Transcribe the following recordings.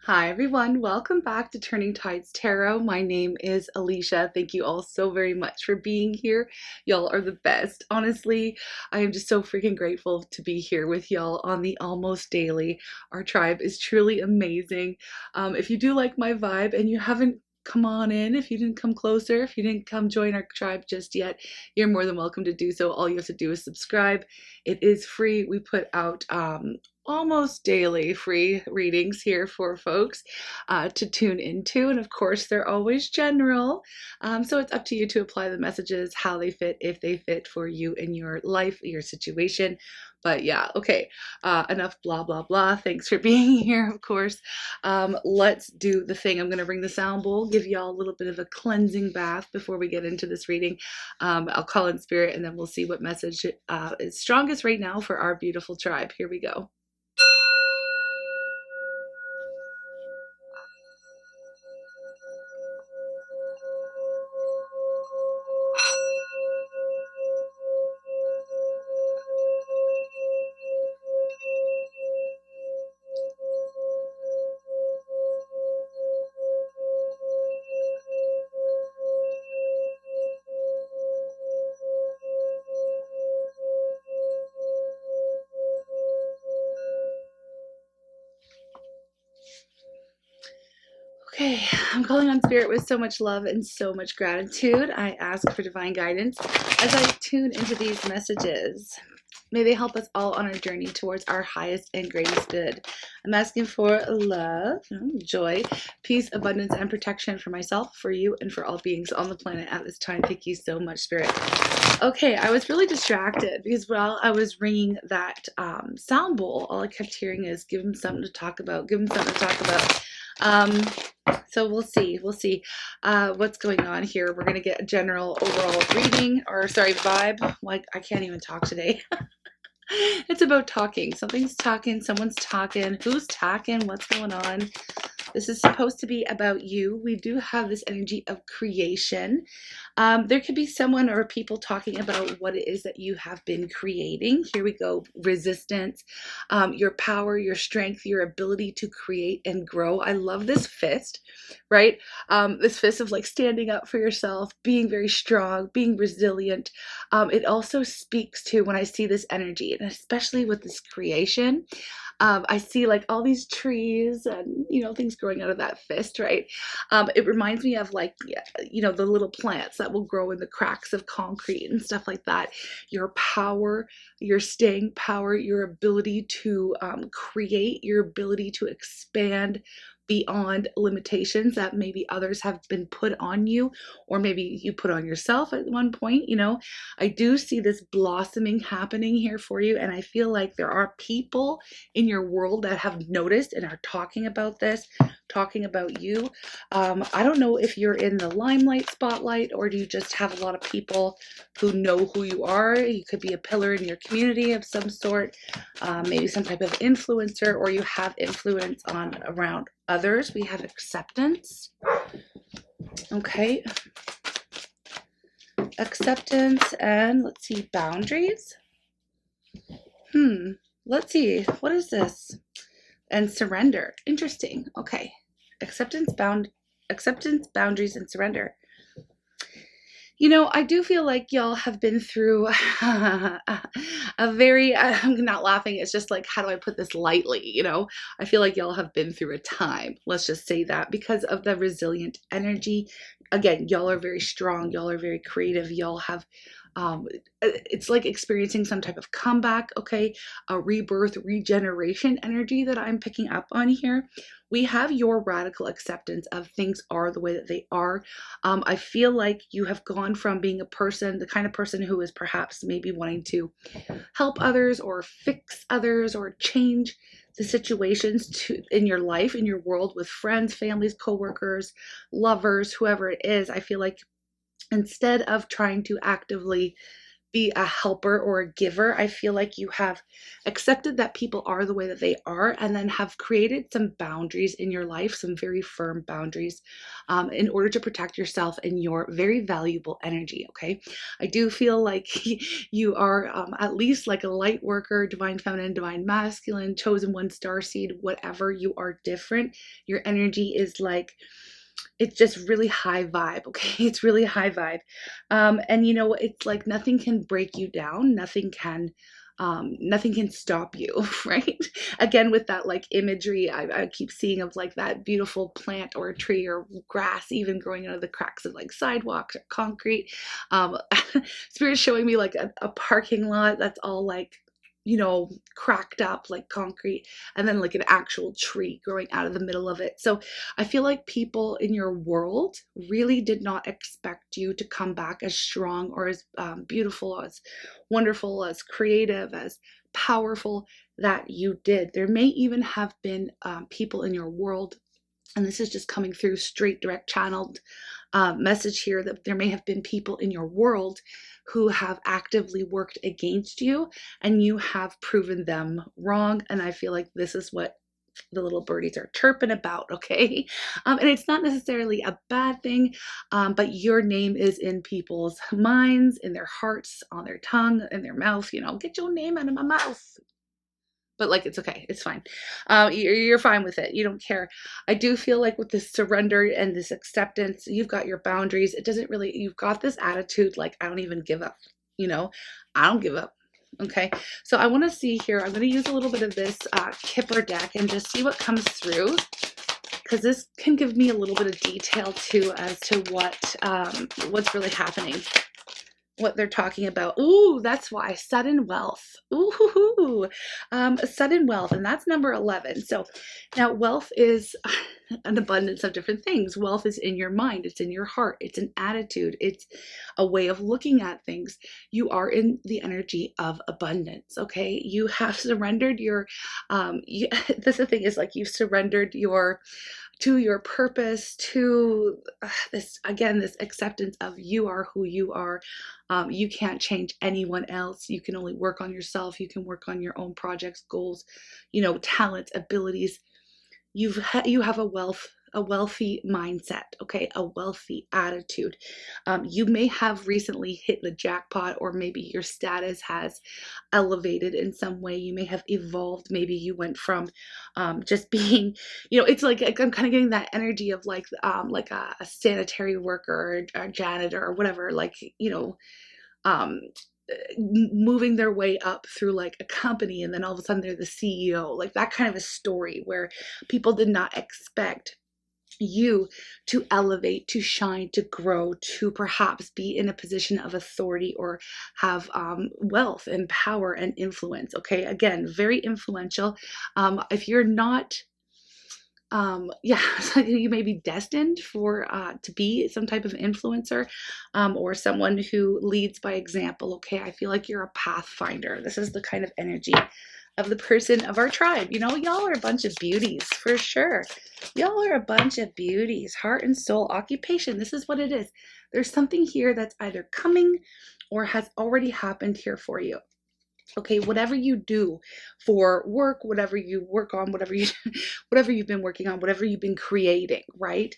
Hi everyone, welcome back to Turning Tides Tarot. My name is Alishia. Thank you all so very much for being here. Y'all are the best. Honestly, I am just so freaking grateful to be here with y'all on the Almost Daily. Our tribe is truly amazing. If you do like my vibe and you haven't come on in, if you didn't come closer, if you didn't come join our tribe just yet, you're more than welcome to do so. All you have to do is subscribe. It is free. We put out almost daily free readings here for folks to tune into, and of course they're always general, so it's up to you to apply the messages how they fit, if they fit for you in your life, your situation. But yeah, okay, enough blah blah blah. Thanks for being here. Of course, let's do the thing. I'm going to bring the sound bowl, give y'all a little bit of a cleansing bath before we get into this reading. I'll call in spirit and then we'll see what message is strongest right now for our beautiful tribe. Here we go. Okay, I'm calling on spirit with so much love and so much gratitude. I ask for divine guidance as I tune into these messages. May they help us all on our journey towards our highest and greatest good. I'm asking for love, joy, peace, abundance, and protection for myself, for you, and for all beings on the planet at this time. Thank you so much, Spirit. Okay, I was really distracted because while I was ringing that sound bowl, all I kept hearing is give him something to talk about, give him something to talk about. So we'll see what's going on here. We're going to get a general overall reading, or sorry, vibe. Like, I can't even talk today. It's about talking. Something's talking, someone's talking. Who's talking? What's going on? This is supposed to be about you. We do have this energy of creation. There could be someone or people talking about what it is that you have been creating. Here we go. Resistance, your power, your strength, your ability to create and grow. I love this fist, right? This fist of like standing up for yourself, being very strong, being resilient. It also speaks to when I see this energy, and especially with this creation, I see like all these trees and, things growing out of that fist, right? It reminds me of like, the little plants that will grow in the cracks of concrete and stuff like that. Your power, your staying power, your ability to create, your ability to expand beyond limitations that maybe others have been put on you, or maybe you put on yourself at one point. I do see this blossoming happening here for you, and I feel like there are people in your world that have noticed and are talking about this, talking about you. I don't know if you're in the limelight, spotlight, or do you just have a lot of people who know who you are. You could be a pillar in your community of some sort, maybe some type of influencer, or you have influence on around others. We have acceptance. Okay. Acceptance, and let's see, boundaries. Let's see, what is this? And surrender. Interesting. Okay. Acceptance, boundaries, and surrender. I do feel like y'all have been through a very, I'm not laughing, it's just like, how do I put this lightly? I feel like y'all have been through a time, let's just say that, because of the resilient energy. Again, y'all are very strong, y'all are very creative, y'all have it's like experiencing some type of comeback, okay, a rebirth, regeneration energy that I'm picking up on here. We have your radical acceptance of things are the way that they are. I feel like you have gone from being a person, the kind of person who is perhaps maybe wanting to help others or fix others or change the situations in your life, in your world, with friends, families, coworkers, lovers, whoever it is. I feel like instead of trying to actively be a helper or a giver. I feel like you have accepted that people are the way that they are, and then have created some boundaries in your life, some very firm boundaries, in order to protect yourself and your very valuable energy. Okay. I do feel like you are at least like a light worker, divine feminine, divine masculine, chosen one, starseed, whatever. You are different. Your energy is like, it's just really high vibe. Okay. It's really high vibe. And you know, it's like nothing can break you down. Nothing can stop you. Right. Again, with that like imagery I keep seeing of like that beautiful plant or a tree or grass even growing out of the cracks of like sidewalks or concrete. Spirit's showing me like a parking lot that's all like, you know, cracked up like concrete, and then like an actual tree growing out of the middle of it. So I feel like people in your world really did not expect you to come back as strong or as beautiful, as wonderful, as creative, as powerful that you did. There may even have been people in your world, and this is just coming through straight direct channeled message here, that there may have been people in your world who have actively worked against you, and you have proven them wrong. And I feel like this is what the little birdies are chirping about. Okay. And it's not necessarily a bad thing, but your name is in people's minds, in their hearts, on their tongue, in their mouth. You know, get your name out of my mouth. But like, it's okay. It's fine. You're fine with it. You don't care. I do feel like with this surrender and this acceptance, you've got your boundaries. It doesn't really, you've got this attitude like, I don't even give up. You know, I don't give up. Okay. So I want to see here, I'm going to use a little bit of this Kipper deck and just see what comes through, because this can give me a little bit of detail too as to what's really happening, what they're talking about. Ooh, that's why. Sudden wealth. Ooh, sudden wealth. And that's number 11. So now wealth is an abundance of different things. Wealth is in your mind. It's in your heart. It's an attitude. It's a way of looking at things. You are in the energy of abundance. Okay. You have surrendered your, this the thing is like you've surrendered to your purpose, to this, again, this acceptance of you are who you are. You can't change anyone else. You can only work on yourself. You can work on your own projects, goals, you know, talents, abilities. You have a wealthy mindset, okay, a wealthy attitude. You may have recently hit the jackpot, or maybe your status has elevated in some way. You may have evolved. Maybe you went from just being, you know, it's like I'm kind of getting that energy of like a sanitary worker or a janitor or whatever, like, you know, moving their way up through like a company, and then all of a sudden they're the CEO, like that kind of a story where people did not expect you to elevate, to shine, to grow, to perhaps be in a position of authority or have wealth and power and influence. Okay, again, very influential. If you're not so you may be destined for to be some type of influencer, or someone who leads by example. Okay, I feel like you're a pathfinder. This is the kind of energy of the person of our tribe. You know, y'all are a bunch of beauties for sure. Y'all are a bunch of beauties, heart and soul, occupation. This is what it is. There's something here that's either coming or has already happened here for you. Okay, whatever you do for work, whatever you work on, whatever you've been working on, whatever you've been creating, right,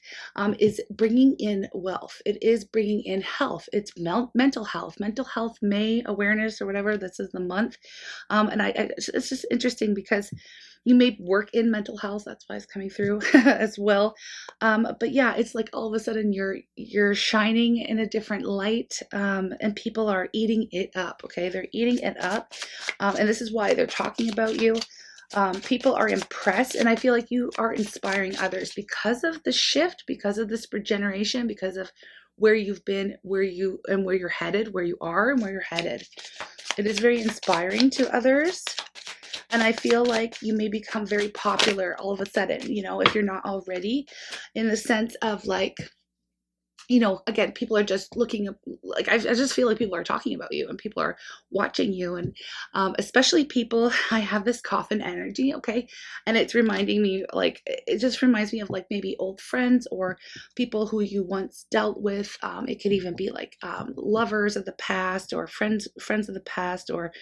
is bringing in wealth. It is bringing in health. It's mental health, May awareness or whatever. This is the month, and it's just interesting because you may work in mental health. That's why it's coming through as well. But yeah, it's like all of a sudden you're shining in a different light, and people are eating it up. Okay, they're eating it up, and this is why they're talking about you. People are impressed, and I feel like you are inspiring others because of the shift, because of this regeneration, because of where you've been, where you're headed, where you are and where you're headed. It is very inspiring to others. And I feel like you may become very popular all of a sudden, you know, if you're not already, in the sense of like, you know, again, people are just looking up, like, I just feel like people are talking about you and people are watching you. And especially people, I have this coffin energy, okay? And it's reminding me, like, it just reminds me of like maybe old friends or people who you once dealt with. It could even be like lovers of the past or friends of the past, or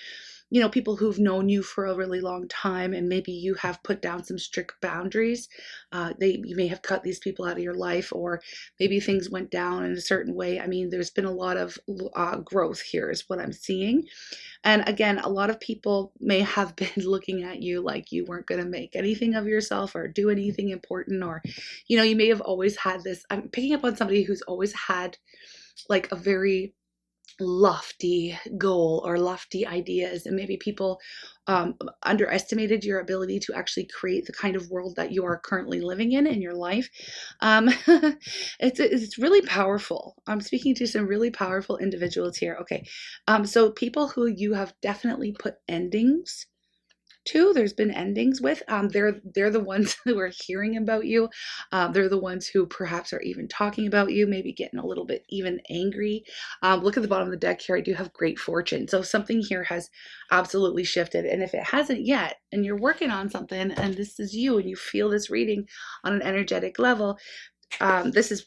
you know, people who've known you for a really long time, and maybe you have put down some strict boundaries. You may have cut these people out of your life, or maybe things went down in a certain way. I mean, there's been a lot of growth here, is what I'm seeing. And again, a lot of people may have been looking at you like you weren't going to make anything of yourself or do anything important, or, you know, you may have always had this. I'm picking up on somebody who's always had like a very lofty goal or lofty ideas, and maybe people underestimated your ability to actually create the kind of world that you are currently living in your life. um, it's really powerful. I'm speaking to some really powerful individuals here. Okay, so people who you have definitely put endings to, there's been endings with, they're the ones who are hearing about you. They're the ones who perhaps are even talking about you, maybe getting a little bit even angry. Look at the bottom of the deck here. I do have great fortune, so something here has absolutely shifted. And if it hasn't yet, and you're working on something, and this is you, and you feel this reading on an energetic level, this is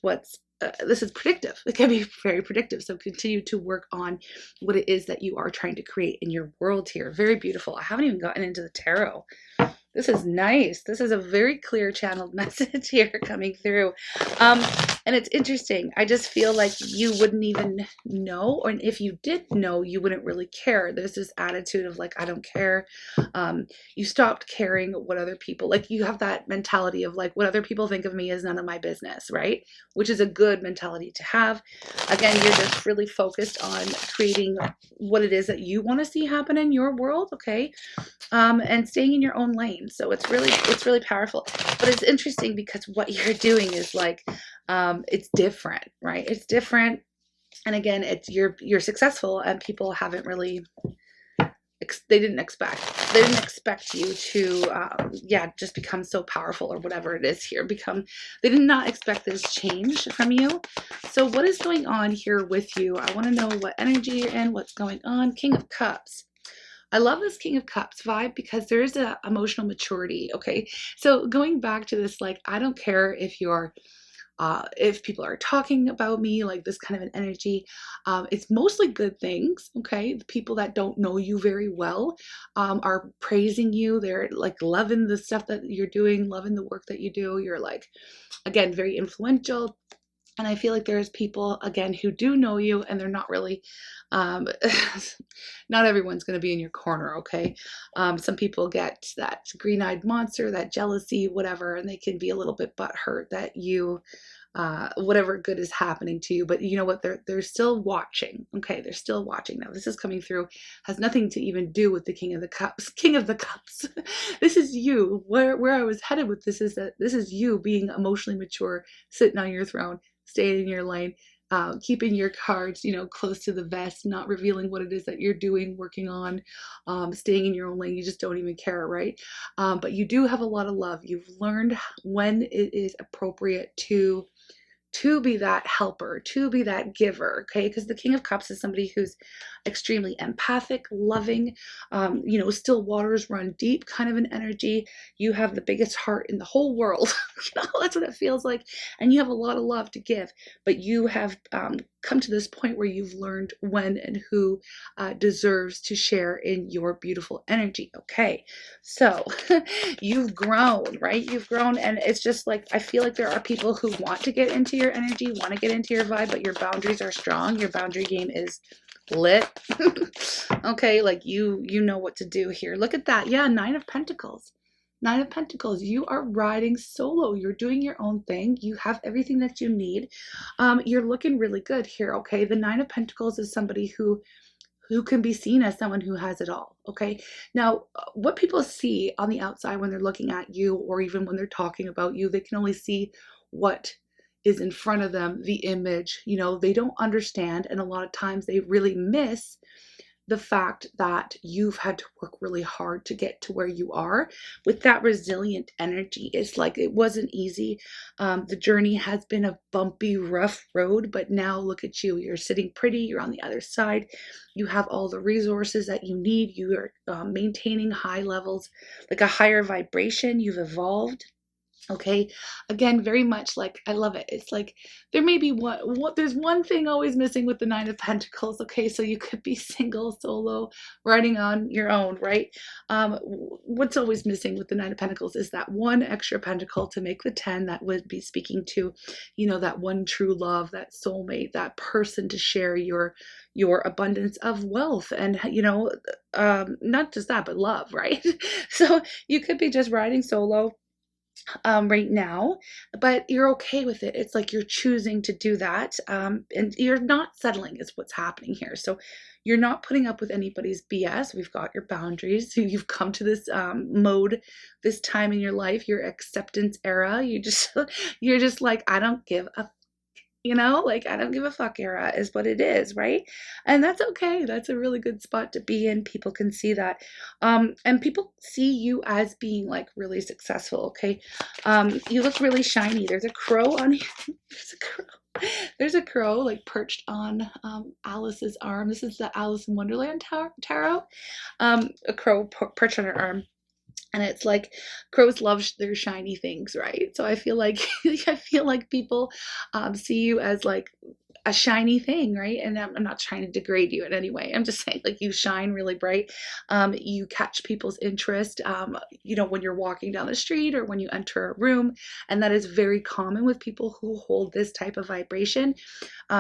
predictive. It can be very predictive. So continue to work on what it is that you are trying to create in your world here. Very beautiful. I haven't even gotten into the tarot. This is nice. This is a very clear channeled message here coming through. And it's interesting. I just feel like you wouldn't even know, or if you did know, you wouldn't really care. There's this attitude of like, I don't care. You stopped caring what other people, like you have that mentality of like, what other people think of me is none of my business, right? Which is a good mentality to have. Again, you're just really focused on creating what it is that you want to see happen in your world, okay? And staying in your own lane. So it's really powerful. But it's interesting because what you're doing is like, it's different, right? It's different. And again, it's you're successful, and people haven't really, they didn't expect you to just become so powerful, or whatever it is here, they did not expect this change from you. So what is going on here with you? I want to know what energy you're in, what's going on. King of Cups. I love this King of Cups vibe because there is a emotional maturity. Okay, so going back to this, like, I don't care if people are talking about me, like this kind of an energy. It's mostly good things. Okay, the people that don't know you very well are praising you. They're like loving the stuff that you're doing, loving the work that you do. You're like, again, very influential. And I feel like there's people, again, who do know you, and they're not really, not everyone's going to be in your corner, okay? Some people get that green-eyed monster, that jealousy, whatever, and they can be a little bit butthurt that you, whatever good is happening to you. But you know what? They're still watching, okay? They're still watching. Now, this is coming through, has nothing to even do with the King of the Cups. King of the Cups. This is you. Where I was headed with this is that this is you being emotionally mature, sitting on your throne, staying in your lane, keeping your cards, you know, close to the vest, not revealing what it is that you're doing, working on, staying in your own lane. You just don't even care, right? But you do have a lot of love. You've learned when it is appropriate to be that helper, to be that giver, okay? Because the King of Cups is somebody who's extremely empathic, loving, you know, still waters run deep kind of an energy. You have the biggest heart in the whole world. You know, that's what it feels like. And you have a lot of love to give, but you have come to this point where you've learned when and who deserves to share in your beautiful energy, okay? So you've grown, right? You've grown, and it's just like, I feel like there are people who want to get into your energy, want to get into your vibe, but your boundaries are strong. Your boundary game is lit. Okay, like you know what to do here. Look at that. Yeah, Nine of Pentacles. Nine of Pentacles. You are riding solo. You're doing your own thing. You have everything that you need. You're looking really good here, okay? The Nine of Pentacles is somebody who can be seen as someone who has it all, okay? Now, what people see on the outside when they're looking at you, or even when they're talking about you, they can only see what is in front of them, the image, you know, they don't understand, and a lot of times they really miss the fact that you've had to work really hard to get to where you are with that resilient energy. It's like it wasn't easy. The journey has been a bumpy, rough road, but now look at you. You're sitting pretty. You're on the other side. You have all the resources that you need. You are maintaining high levels, like a higher vibration. You've evolved. Okay, again, very much like I love it. It's like there may be what there's one thing always missing with the Nine of Pentacles. Okay, so you could be single, solo, riding on your own, right? What's always missing with the Nine of Pentacles is that one extra pentacle to make the 10 that would be speaking to, you know, that one true love, that soulmate, that person to share your abundance of wealth and, you know, not just that, but love, right? So you could be just riding solo right now, but you're okay with it. It's like you're choosing to do that, and you're not settling is what's happening here. So you're not putting up with anybody's BS. We've got your boundaries. You've come to this mode, this time in your life, your acceptance era. You're just like, I don't give a, you know, like I don't give a fuck era is what it is, right? And that's okay. That's a really good spot to be in. People can see that. And people see you as being like really successful, okay? You look really shiny. There's a crow on here. There's a crow. There's a crow like perched on Alice's arm. This is the Alice in Wonderland tarot. A crow perched on her arm. And it's like crows love their shiny things, right? So I feel like I feel like people see you as like a shiny thing, right? And I'm not trying to degrade you in any way. I'm just saying, like, you shine really bright. You catch people's interest, you know, when you're walking down the street or when you enter a room. And that is very common with people who hold this type of vibration.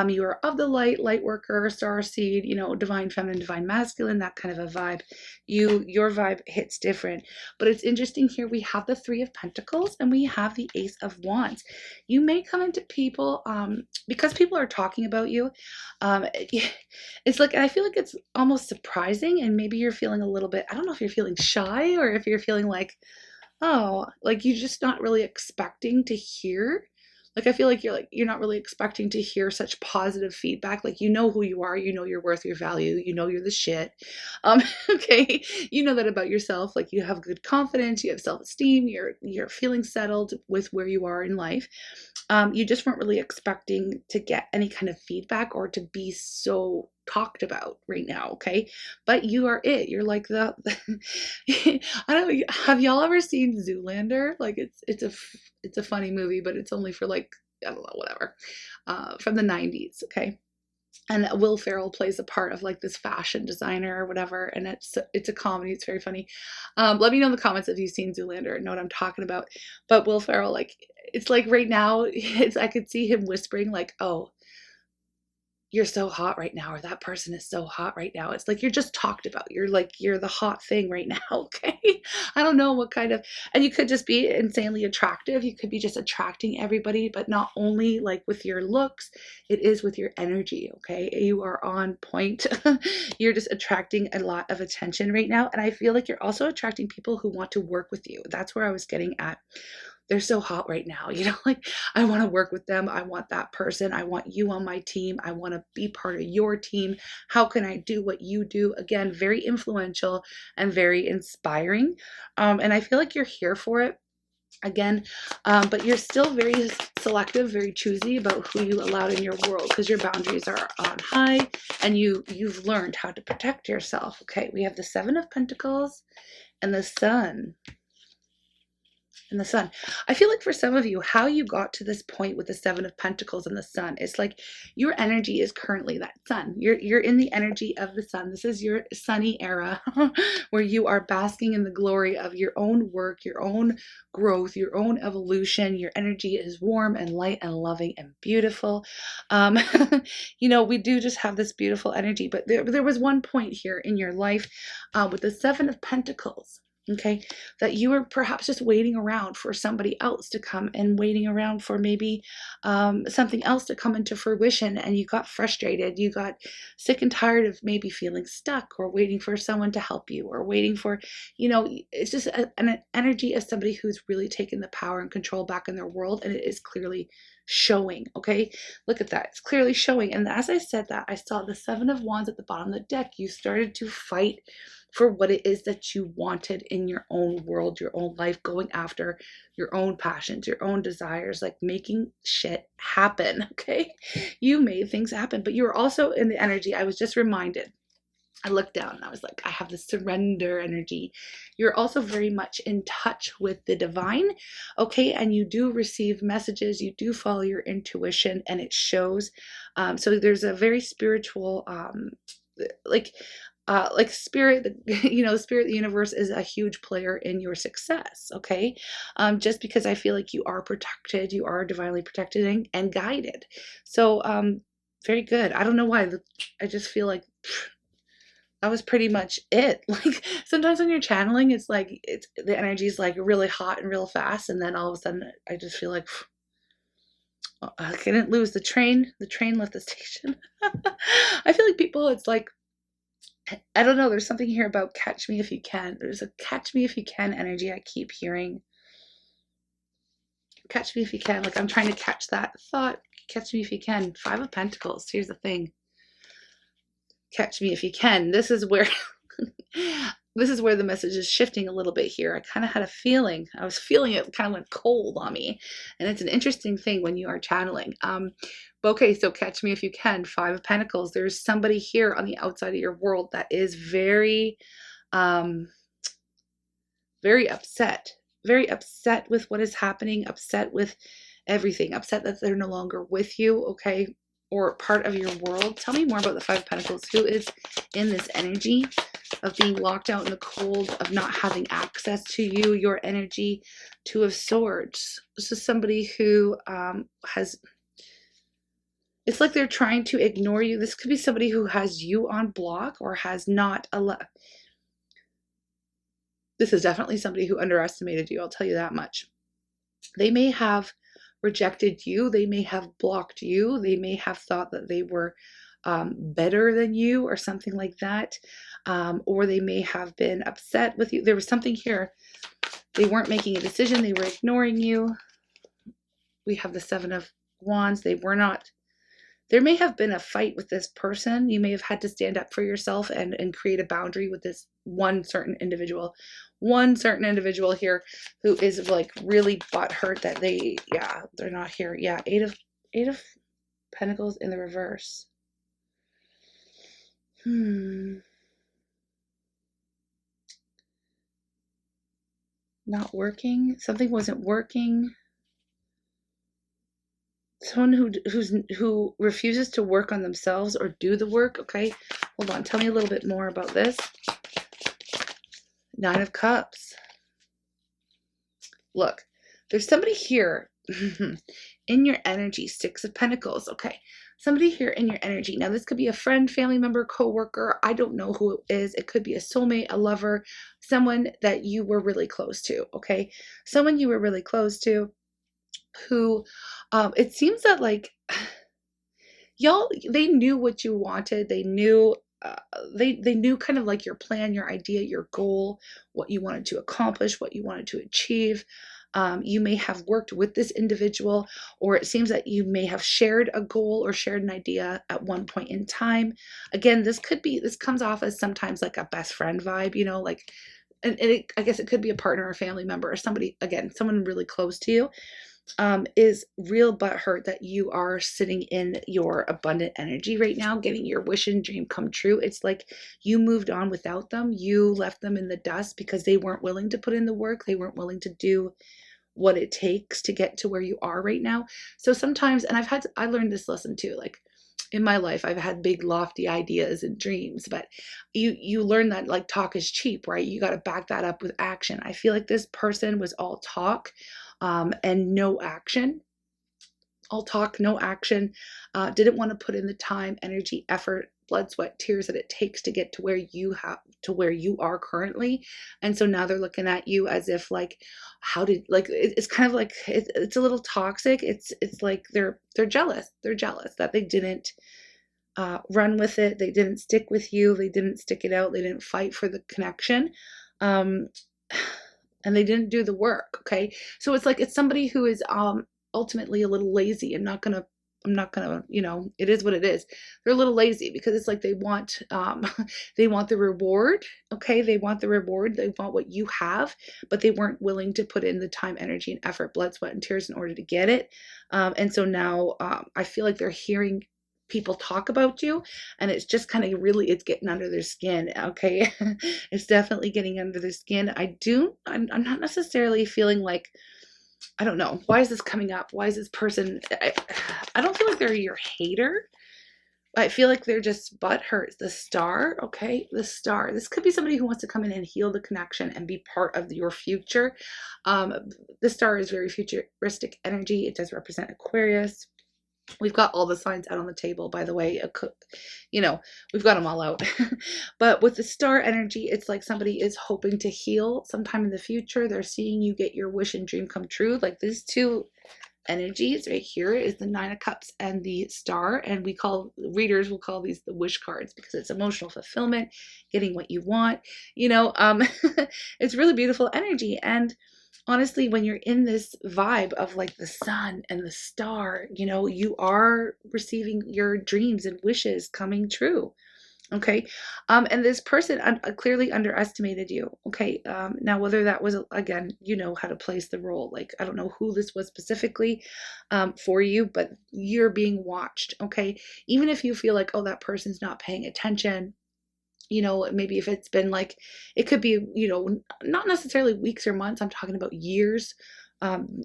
You are of the light worker, star seed, you know, divine feminine, divine masculine, that kind of a vibe. Your vibe hits different. But it's interesting here. We have the Three of Pentacles and we have the Ace of Wands. You may come into people because people are talking about you. It's like, I feel like it's almost surprising, and maybe you're feeling a little bit, I don't know if you're feeling shy or if you're feeling like, oh, like you're just not really expecting to hear. Like, I feel like you're not really expecting to hear such positive feedback. Like, you know who you are, you know your worth, your value, you know you're the shit. Okay, you know that about yourself. Like, you have good confidence, you have self-esteem, you're feeling settled with where you are in life. You just weren't really expecting to get any kind of feedback or to be so talked about right now, okay? But you are it. You're like the I don't know, have y'all ever seen Zoolander? Like, it's a funny movie, but it's only for like, I don't know, whatever. From the 90s, okay? And Will Ferrell plays a part of like this fashion designer or whatever, and it's a comedy. It's very funny. Let me know in the comments if you've seen Zoolander and know what I'm talking about. But Will Ferrell, like, it's like right now, I could see him whispering like, "Oh, you're so hot right now," or "that person is so hot right now." It's like you're just talked about. You're like, you're the hot thing right now, okay? I don't know what kind of, and you could just be insanely attractive. You could be just attracting everybody, but not only like with your looks, it is with your energy, okay? You are on point. You're just attracting a lot of attention right now. And I feel like you're also attracting people who want to work with you. That's where I was getting at. They're so hot right now, you know, like I want to work with them. I want that person. I want you on my team. I want to be part of your team. How can I do what you do? Again, very influential and very inspiring. And I feel like you're here for it again, but you're still very selective, very choosy about who you allow in your world, because your boundaries are on high and you've learned how to protect yourself. Okay, we have the Seven of Pentacles and the Sun. And the Sun. I feel like for some of you, how you got to this point with the Seven of Pentacles and the Sun, it's like your energy is currently that Sun. You're in the energy of the Sun. This is your sunny era where you are basking in the glory of your own work, your own growth, your own evolution. Your energy is warm and light and loving and beautiful. You know, we do just have this beautiful energy, but there was one point here in your life with the Seven of Pentacles. Okay, that you were perhaps just waiting around for somebody else to come, and waiting around for maybe something else to come into fruition, and you got frustrated, you got sick and tired of maybe feeling stuck, or waiting for someone to help you, or waiting for, it's just an energy of somebody who's really taken the power and control back in their world, and it is clearly showing. Okay, look at that, it's clearly showing. And as I said that, I saw the Seven of Wands at the bottom of the deck. You started to fight for what it is that you wanted in your own world, your own life, going after your own passions, your own desires, like making shit happen. Okay, you made things happen, but you were also in the energy. I was just reminded, I looked down and I was like, I have the surrender energy. You're also very much in touch with the divine, okay? And you do receive messages, you do follow your intuition, and it shows. So there's a very spiritual, like spirit, spirit, the universe is a huge player in your success. Okay, just because I feel like you are protected, you are divinely protected and guided. So very good. I don't know why, I just feel like that was pretty much it. Like sometimes when you're channeling, it's like the energy is like really hot and real fast, and then all of a sudden I just feel like I couldn't lose the train. The train left the station. I feel like people, it's like, I don't know, there's something here about catch me if you can. There's a catch me if you can energy I keep hearing. Catch me if you can. Like I'm trying to catch that thought. Catch me if you can. Five of Pentacles. Here's the thing. Catch me if you can. This is where the message is shifting a little bit here. I kind of had a feeling. I was feeling it kind of went cold on me. And it's an interesting thing when you are channeling. Okay, so catch me if you can. Five of Pentacles. There's somebody here on the outside of your world that is very, very upset. Very upset with what is happening. Upset with everything. Upset that they're no longer with you, okay? Or part of your world. Tell me more about the Five of Pentacles. Who is in this energy of being locked out in the cold, of not having access to you, your energy? Two of Swords. This is somebody who has... It's like they're trying to ignore you. This could be somebody who has you on block or has not allowed. This is definitely somebody who underestimated you. I'll tell you that much. They may have rejected you. They may have blocked you. They may have thought that they were better than you or something like that. Or they may have been upset with you. There was something here. They weren't making a decision. They were ignoring you. We have the Seven of Wands. They were not. There may have been a fight with this person. You may have had to stand up for yourself and create a boundary with this one certain individual. One certain individual here who is like really butthurt that they're not here. Yeah, Eight of Pentacles in the reverse. Not working. Something wasn't working. Someone who refuses to work on themselves or do the work. Okay, hold on. Tell me a little bit more about this. Nine of Cups. Look, there's somebody here in your energy. Six of Pentacles. Okay, somebody here in your energy. Now, this could be a friend, family member, coworker. I don't know who it is. It could be a soulmate, a lover, someone that you were really close to. Okay, someone you were really close to who it seems that like they knew what you wanted. They knew they knew kind of like your plan, your idea, your goal, what you wanted to accomplish, what you wanted to achieve. You may have worked with this individual, or it seems that you may have shared a goal or shared an idea at one point in time. Again, this comes off as sometimes like a best friend vibe, like, and I guess it could be a partner or family member or somebody, again, someone really close to you. Is real butthurt that you are sitting in your abundant energy right now, getting your wish and dream come true. It's like you moved on without them. You left them in the dust because they weren't willing to put in the work. They weren't willing to do what it takes to get to where you are right now. So sometimes, and I learned this lesson too, like in my life, I've had big lofty ideas and dreams, but you learn that like talk is cheap, right? You got to back that up with action. I feel like this person was all talk and no action. All talk, no action. Didn't want to put in the time, energy, effort blood, sweat, tears that it takes to get to where you are currently. And so now they're looking at you as if like, how did, like, it's kind of like, it's a little toxic. It's like they're jealous. They're jealous that they didn't run with it. They didn't stick with you. They didn't stick it out. They didn't fight for the connection. Um, and they didn't do the work. Okay. So it's like, it's somebody who is ultimately a little lazy. I'm not gonna, it is what it is. They're a little lazy because it's like they want they want the reward. Okay. They want the reward. They want what you have, but they weren't willing to put in the time, energy, and effort, blood, sweat, and tears in order to get it. And so now I feel like they're hearing people talk about you, and it's just kind of really, it's getting under their skin. Okay. It's definitely getting under their skin. I'm not necessarily feeling like, I don't know, why is this coming up? Why is this person, I don't feel like they're your hater. I feel like they're just butthurt. The star, okay, the star, this could be somebody who wants to come in and heal the connection and be part of your future. The star is very futuristic energy. It does represent Aquarius. We've got all the signs out on the table, by the way. We've got them all out. But with the star energy, it's like somebody is hoping to heal sometime in the future. They're seeing you get your wish and dream come true. Like these two energies right here is the Nine of Cups and the Star. And readers will call these the wish cards because it's emotional fulfillment, getting what you want. It's really beautiful energy. And honestly, when you're in this vibe of like the sun and the star, you are receiving your dreams and wishes coming true. Okay. And this person clearly underestimated you. Okay. Now, whether that was, again, how to place the role. Like, I don't know who this was specifically for you, but you're being watched. Okay. Even if you feel like, oh, that person's not paying attention, maybe if it's been like, it could be, not necessarily weeks or months. I'm talking about years.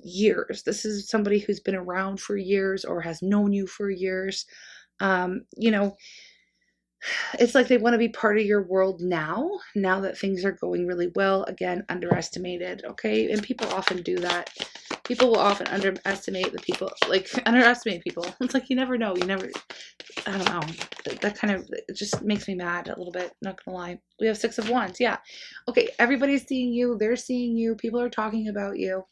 Years. This is somebody who's been around for years or has known you for years. It's like they want to be part of your world now that things are going really well. Again, underestimated. Okay. And people often do that. People will often underestimate underestimate people. It's like, you never know. I don't know. That kind of, it just makes me mad a little bit. Not gonna lie. We have Six of Wands. Yeah. Okay. Everybody's seeing you. They're seeing you. People are talking about you.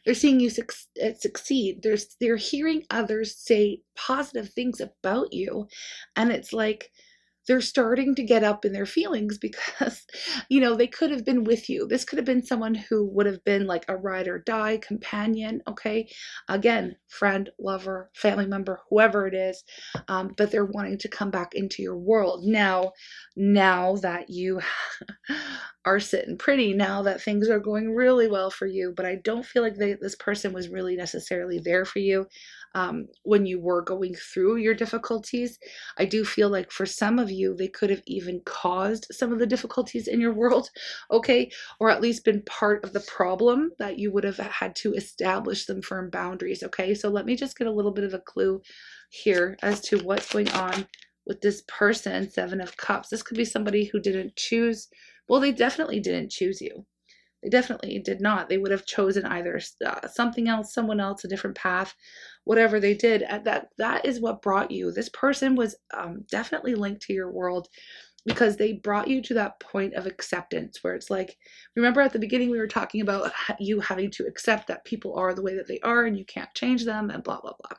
They're seeing you succeed. They're hearing others say positive things about you. And it's like, they're starting to get up in their feelings because, they could have been with you. This could have been someone who would have been like a ride or die companion. Okay. Again, friend, lover, family member, whoever it is. But they're wanting to come back into your world now that you are sitting pretty, now that things are going really well for you. But I don't feel like this person was really necessarily there for you when you were going through your difficulties. I do feel like for some of you, they could have even caused some of the difficulties in your world, okay? Or at least been part of the problem that you would have had to establish some firm boundaries, okay? So let me just get a little bit of a clue here as to what's going on with this person. Seven of Cups. This could be somebody who didn't choose. Well, they definitely didn't choose you. They definitely did not. They would have chosen either something else, someone else, a different path, whatever they did. That is what brought you. This person was definitely linked to your world because they brought you to that point of acceptance where it's like, remember at the beginning we were talking about you having to accept that people are the way that they are and you can't change them and blah, blah, blah.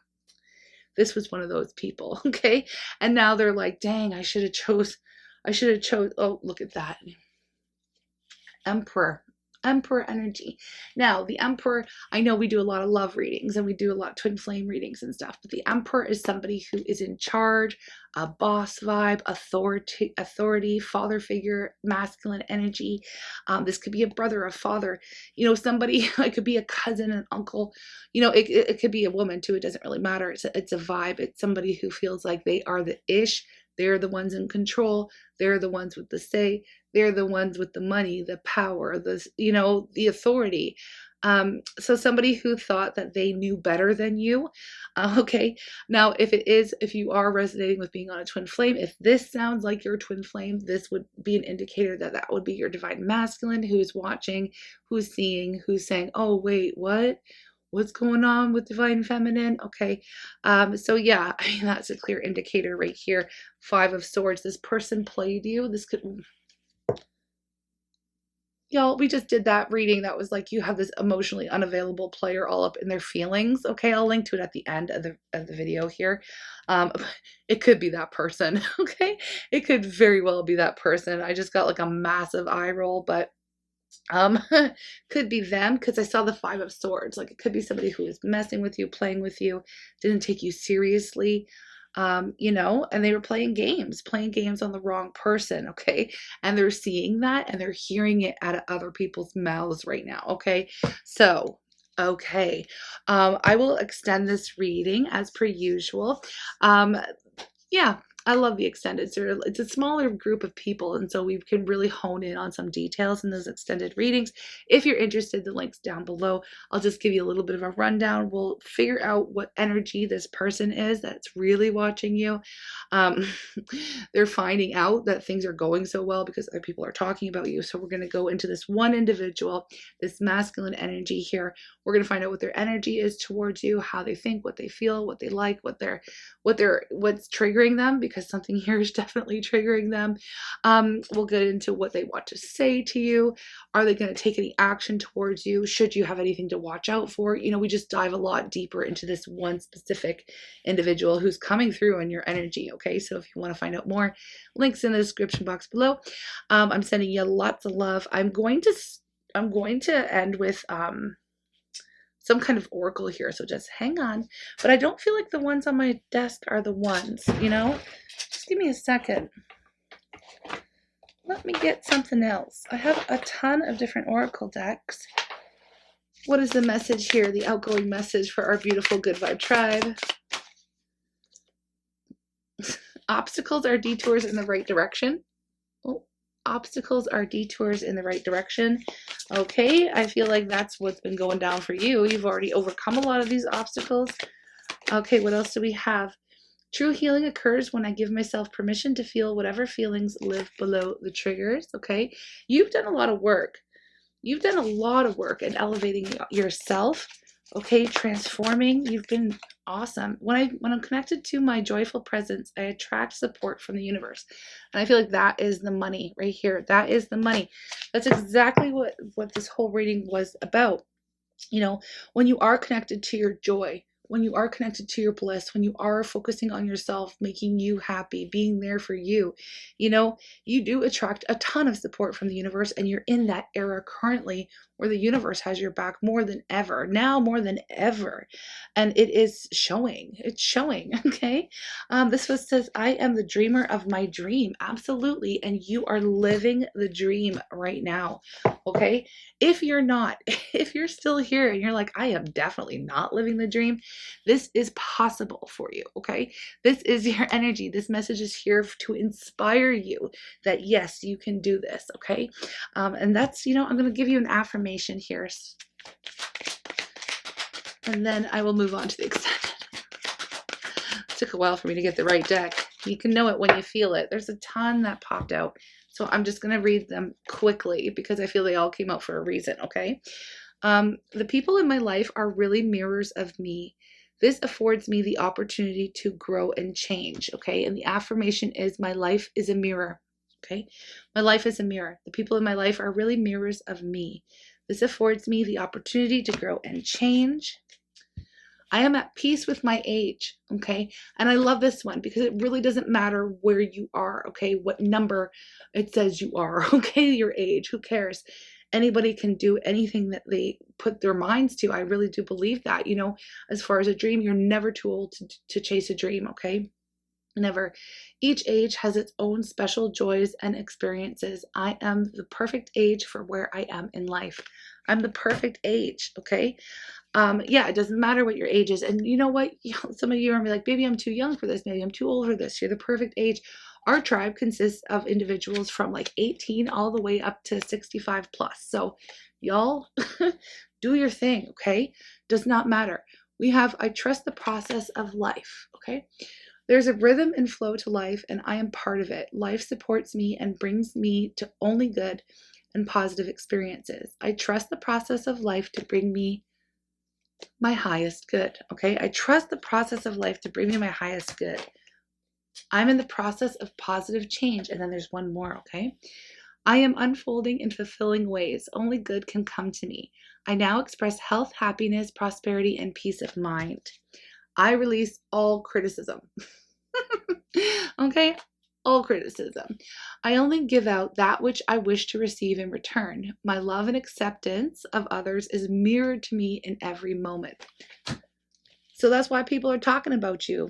This was one of those people, okay? And now they're like, dang, I should have chose, oh, look at that. Emperor energy. Now, the Emperor, I know we do a lot of love readings and we do a lot of twin flame readings and stuff, but the Emperor is somebody who is in charge, a boss vibe, authority, father figure, masculine energy. This could be a brother, a father, somebody, it could be a cousin, an uncle, it could be a woman too. It doesn't really matter. It's a vibe. It's somebody who feels like they are the ish. They're the ones in control. They're the ones with the say. They're the ones with the money, the power, the authority. So somebody who thought that they knew better than you. Okay. Now, if you are resonating with being on a twin flame, if this sounds like your twin flame, this would be an indicator that would be your divine masculine who's watching, who's seeing, who's saying, oh, wait, what? What's going on with divine feminine? Okay. So yeah, I mean, that's a clear indicator right here. 5 of Swords. This person played you. This could, y'all, we just did that reading that was like you have this emotionally unavailable player all up in their feelings. Okay, I'll link to it at the end of the video here. Um, it could be that person. Okay, it could very well be that person. I just got like a massive eye roll, but could be them, because I saw the 5 of Swords. Like, it could be somebody who was messing with you, playing with you, didn't take you seriously, you know, and they were playing games on the wrong person. Okay, and they're seeing that and they're hearing it out of other people's mouths right now. Okay, so okay, I will extend this reading as per usual. Yeah, I love the extended. So it's a smaller group of people, and so we can really hone in on some details in those extended readings. If you're interested, the link's down below. I'll just give you a little bit of a rundown. We'll figure out what energy this person is that's really watching you. Um, they're finding out that things are going so well because other people are talking about you. So we're going to go into this one individual, this masculine energy here. We're going to find out what their energy is towards you, how they think, what they feel, what they like, what's triggering them, because something here is definitely triggering them. We'll get into what they want to say to you. Are they going to take any action towards you? Should you have anything to watch out for? You know, we just dive a lot deeper into this one specific individual who's coming through in your energy. Okay, so if you want to find out more, links in the description box below. I'm sending you lots of love. I'm going to end with some kind of oracle here, so just hang on. But I don't feel like the ones on my desk are the ones, you know? Just give me a second. Let me get something else. I have a ton of different oracle decks. What is the message here? The outgoing message for our beautiful Good Vibe tribe. Obstacles are detours in the right direction. Oh, obstacles are detours in the right direction. Okay, I feel like that's what's been going down for you. You've already overcome a lot of these obstacles. Okay, what else do we have? True healing occurs when I give myself permission to feel whatever feelings live below the triggers. Okay, you've done a lot of work. You've done a lot of work in elevating yourself. Okay, transforming. You've been awesome. When I'm connected to my joyful presence, I attract support from the universe. And I feel like that is the money right here. That is the money. That's exactly what this whole reading was about. You know, when you are connected to your joy, when you are connected to your bliss, when you are focusing on yourself, making you happy, being there for you, you know, you do attract a ton of support from the universe, and you're in that era currently where the universe has your back more than ever, now more than ever. And it is showing. It's showing. Okay. This was says, I am the dreamer of my dream. Absolutely. And you are living the dream right now. Okay. If you're not, if you're still here and you're like, I am definitely not living the dream, this is possible for you. Okay. This is your energy. This message is here to inspire you that yes, you can do this. Okay. And that's, you know, I'm going to give you an affirmation here, and then I will move on to the extended. It took a while for me to get the right deck. You can know it when you feel it. There's a ton that popped out, so I'm just going to read them quickly because I feel they all came out for a reason. Okay. The people in my life are really mirrors of me. This affords me the opportunity to grow and change. Okay. And the affirmation is, my life is a mirror. Okay. My life is a mirror. The people in my life are really mirrors of me. This affords me the opportunity to grow and change. I am at peace with my age. Okay. And I love this one because it really doesn't matter where you are. Okay. What number it says you are. Okay. Your age. Who cares? Anybody can do anything that they put their minds to. I really do believe that, you know, as far as a dream, you're never too old to chase a dream. Okay. Never. Each age has its own special joys and experiences. I am the perfect age for where I am in life. I'm the perfect age. Okay. Yeah, it doesn't matter what your age is. And you know what? Some of you are gonna be like, maybe I'm too young for this. Maybe I'm too old for this. You're the perfect age. Our tribe consists of individuals from like 18 all the way up to 65 plus. So y'all do your thing. Okay. Does not matter. I trust the process of life. Okay. There's a rhythm and flow to life, and I am part of it. Life supports me and brings me to only good and positive experiences. I trust the process of life to bring me my highest good. Okay, I trust the process of life to bring me my highest good. I'm in the process of positive change. And then there's one more. Okay, I am unfolding in fulfilling ways. Only good can come to me. I now express health, happiness, prosperity, and peace of mind. I release all criticism. Okay, all criticism. I only give out that which I wish to receive in return. My love and acceptance of others is mirrored to me in every moment. So that's why people are talking about you.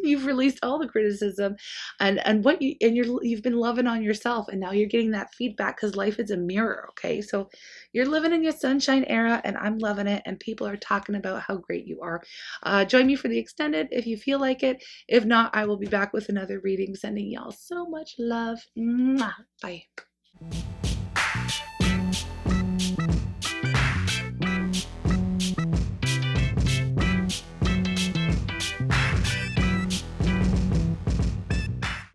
You've released all the criticism and what you've been loving on yourself, and now you're getting that feedback because life is a mirror, okay? So you're living in your sunshine era, and I'm loving it, and people are talking about how great you are. Join me for the extended if you feel like it. If not, I will be back with another reading. Sending y'all so much love. Mwah. Bye.